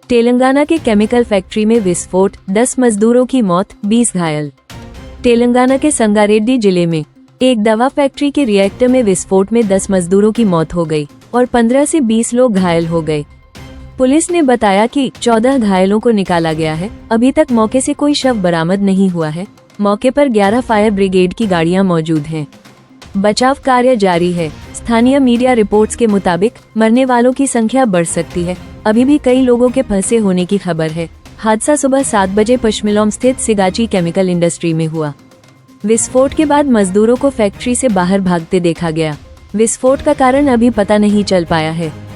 तेलंगाना के chemical factory में विस्फोट, 10 मजदूरों की मौत, 20 घायल। तेलंगाना के संगारेड्डी जिले में एक दवा फैक्ट्री के रिएक्टर में विस्फोट में 10 मजदूरों की मौत हो गई और 15 से 20 लोग घायल हो गए। पुलिस ने बताया कि 14 घायलों को निकाला गया है। अभी तक मौके से कोई शव बरामद नहीं हुआ है। मौके पर 11 फायर ब्रिगेड की गाड़ियां मौजूद हैं। बचाव कार्य जारी है। स्थानीय मीडिया रिपोर्ट्स के मुताबिक मरने वालों की संख्या बढ़ सकती है। अभी भी कई लोगों के फंसे होने की खबर है। हादसा सुबह 7 बजे पश्चिलोम स्थित सिगाची केमिकल इंडस्ट्री में हुआ। विस्फोट के बाद मजदूरों को फैक्ट्री से बाहर भागते देखा गया। विस्फोट का कारण अभी पता नहीं चल पाया है।